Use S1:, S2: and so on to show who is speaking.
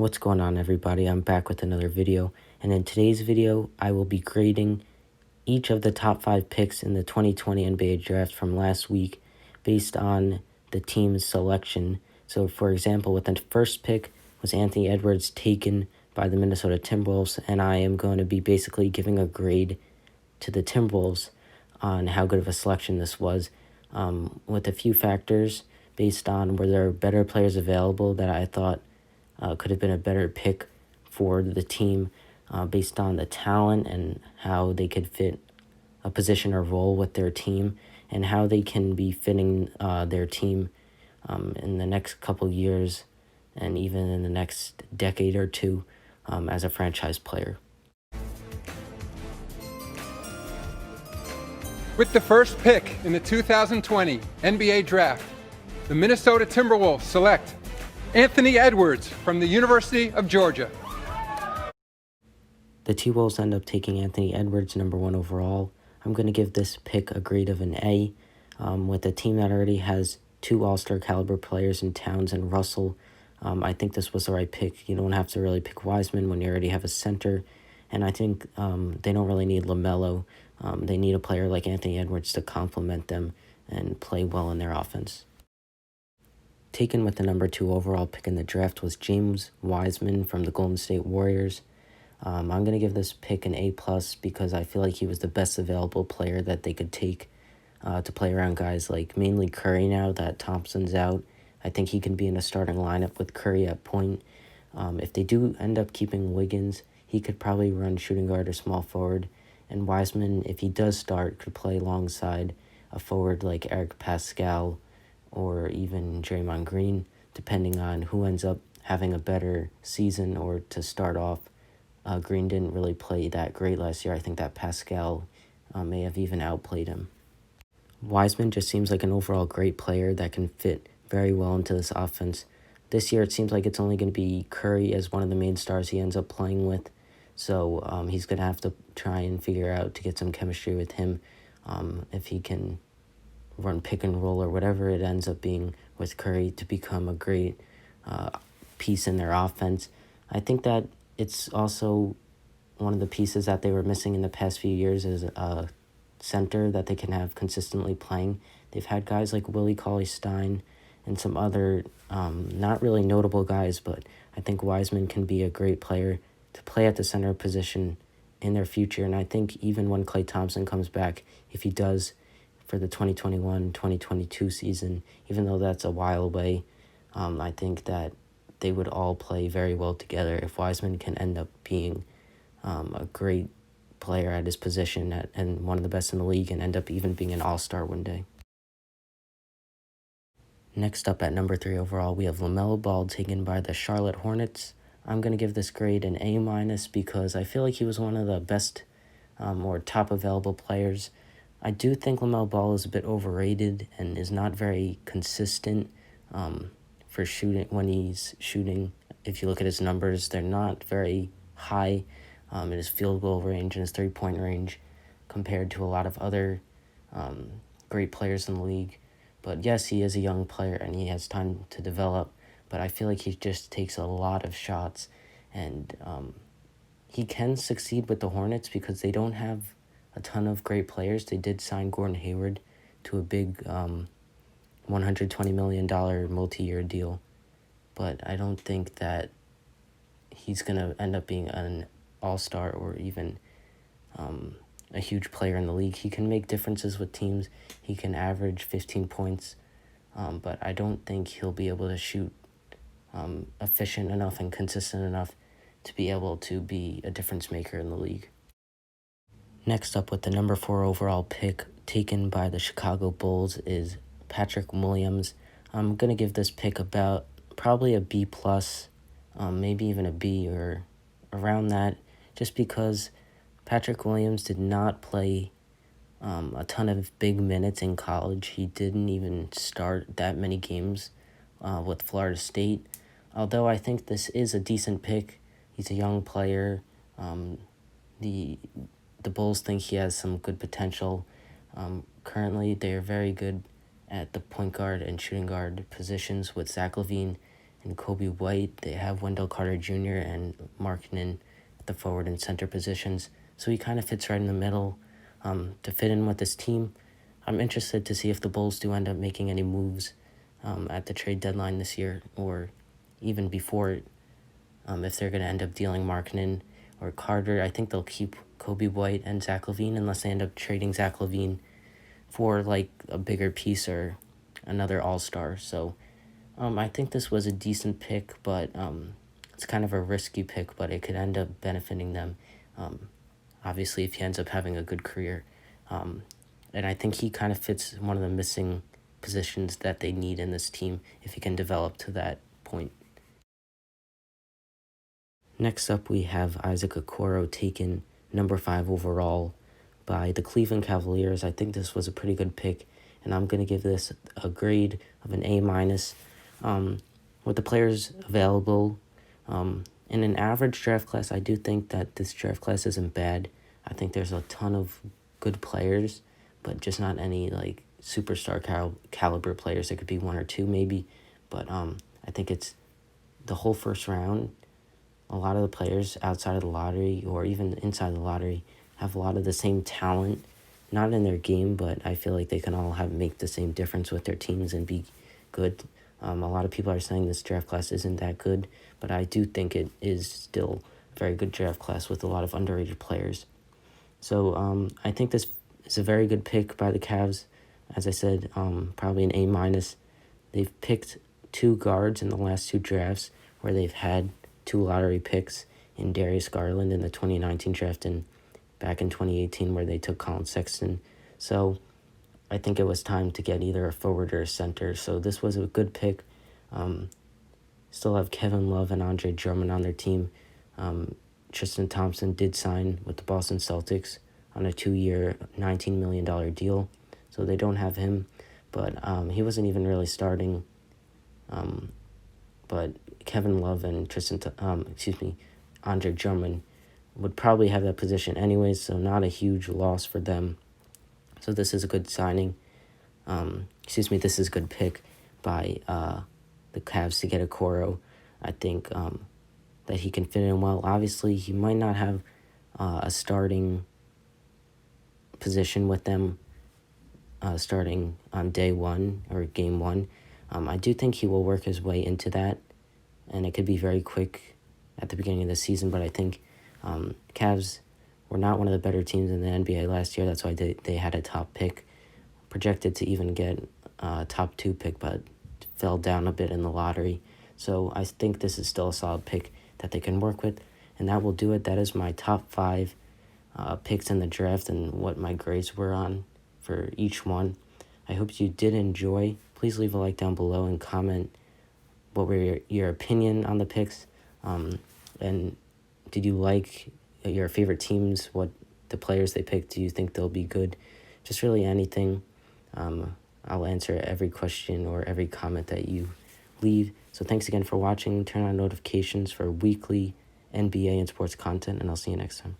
S1: What's going on, everybody? I'm back with another video, and in today's video I will be grading each of the top 5 picks in the 2020 NBA draft from last week based on the team's selection. So for example, with the first pick was Anthony Edwards, taken by the Minnesota Timberwolves, and I am going to be basically giving a grade to the Timberwolves on how good of a selection this was, with a few factors based on were there better players available that I thought could have been a better pick for the team, based on the talent and how they could fit a position or role with their team, and how they can be fitting their team in the next couple years and even in the next decade or two as a franchise player.
S2: With the first pick in the 2020 NBA Draft, the Minnesota Timberwolves select Anthony Edwards from the University of Georgia.
S1: The T-Wolves end up taking Anthony Edwards, number 1 overall. I'm going to give this pick a grade of an A. With a team that already has 2 all-star caliber players in Towns and Russell, I think this was the right pick. You don't have to really pick Wiseman when you already have a center. And I think they don't really need LaMelo. They need a player like Anthony Edwards to complement them and play well in their offense. Taken with the number 2 overall pick in the draft was James Wiseman from the Golden State Warriors. I'm going to give this pick an A+ because I feel like he was the best available player that they could take to play around guys like mainly Curry now that Thompson's out. I think he can be in a starting lineup with Curry at point. If they do end up keeping Wiggins, he could probably run shooting guard or small forward. And Wiseman, if he does start, could play alongside a forward like Eric Pascal or even Draymond Green, depending on who ends up having a better season. Or to start off, Green didn't really play that great last year. I think that Pascal may have even outplayed him. Wiseman just seems like an overall great player that can fit very well into this offense. This year, it seems like it's only going to be Curry as one of the main stars he ends up playing with. So he's going to have to try and figure out to get some chemistry with him, if he can run pick and roll or whatever it ends up being with Curry to become a great piece in their offense. I think that it's also one of the pieces that they were missing in the past few years is a center that they can have consistently playing. They've had guys like Willie Cauley-Stein and some other not really notable guys, but I think Wiseman can be a great player to play at the center position in their future. And I think even when Klay Thompson comes back, if he does for the 2021-2022 season, even though that's a while away, I think that they would all play very well together if Wiseman can end up being a great player at his position and one of the best in the league and end up even being an all-star one day. Next up at number 3 overall, we have LaMelo Ball taken by the Charlotte Hornets. I'm going to give this grade an A- because I feel like he was one of the best or top available players. I do think LaMelo Ball is a bit overrated and is not very consistent for shooting when he's shooting. If you look at his numbers, they're not very high in his field goal range and his three-point range compared to a lot of other great players in the league. But yes, he is a young player and he has time to develop, but I feel like he just takes a lot of shots, and he can succeed with the Hornets because they don't have a ton of great players. They did sign Gordon Hayward to a big $120 million multi-year deal, but I don't think that he's going to end up being an all-star or even a huge player in the league. He can make differences with teams. He can average 15 points, but I don't think he'll be able to shoot efficient enough and consistent enough to be able to be a difference maker in the league. Next up, with the number 4 overall pick taken by the Chicago Bulls, is Patrick Williams. I'm going to give this pick about probably a B+, maybe even a B or around that, just because Patrick Williams did not play a ton of big minutes in college. He didn't even start that many games with Florida State. Although I think this is a decent pick. He's a young player. The Bulls think he has some good potential. Currently, they are very good at the point guard and shooting guard positions with Zach LaVine and Kobe White. They have Wendell Carter Jr. and Markkanen at the forward and center positions. So he kind of fits right in the middle to fit in with this team. I'm interested to see if the Bulls do end up making any moves at the trade deadline this year, or even before it, if they're going to end up dealing Markkanen or Carter. I think they'll keep Kobe White and Zach LaVine unless they end up trading Zach LaVine for like a bigger piece or another all-star. So I think this was a decent pick, but it's kind of a risky pick, but it could end up benefiting them. Obviously, if he ends up having a good career. And I think he kind of fits one of the missing positions that they need in this team if he can develop to that point. Next up, we have Isaac Okoro taken number 5 overall by the Cleveland Cavaliers. I think this was a pretty good pick, and I'm going to give this a grade of an A-. With the players available in an average draft class, I do think that this draft class isn't bad. I think there's a ton of good players, but just not any like superstar caliber players. It could be 1 or 2 maybe, but I think it's the whole first round. A lot of the players outside of the lottery or even inside the lottery have a lot of the same talent, not in their game, but I feel like they can all make the same difference with their teams and be good. A lot of people are saying this draft class isn't that good, but I do think it is still a very good draft class with a lot of underrated players. So I think this is a very good pick by the Cavs. As I said, probably an A-. They've picked 2 guards in the last 2 drafts where they've had 2 lottery picks in Darius Garland in the 2019 draft and back in 2018 where they took Colin Sexton. So I think it was time to get either a forward or a center. So this was a good pick. Still have Kevin Love and Andre Drummond on their team. Tristan Thompson did sign with the Boston Celtics on a 2-year, $19 million deal. So they don't have him, but he wasn't even really starting. But Kevin Love and Andre Drummond would probably have that position anyways, so not a huge loss for them. So this is a good signing. This is a good pick by the Cavs to get Okoro. I think that he can fit in well. Obviously, he might not have a starting position with them starting on day 1 or game 1. I do think he will work his way into that, and it could be very quick at the beginning of the season, but I think Cavs were not one of the better teams in the NBA last year. That's why they had a top pick, projected to even get a top 2 pick, but fell down a bit in the lottery. So I think this is still a solid pick that they can work with, and that will do it. That is my top 5 picks in the draft and what my grades were on for each one. I hope you did enjoy. Please leave a like down below and comment what were your opinion on the picks. And did you like your favorite teams, what the players they picked? Do you think they'll be good? Just really anything. I'll answer every question or every comment that you leave. So thanks again for watching. Turn on notifications for weekly NBA and sports content, and I'll see you next time.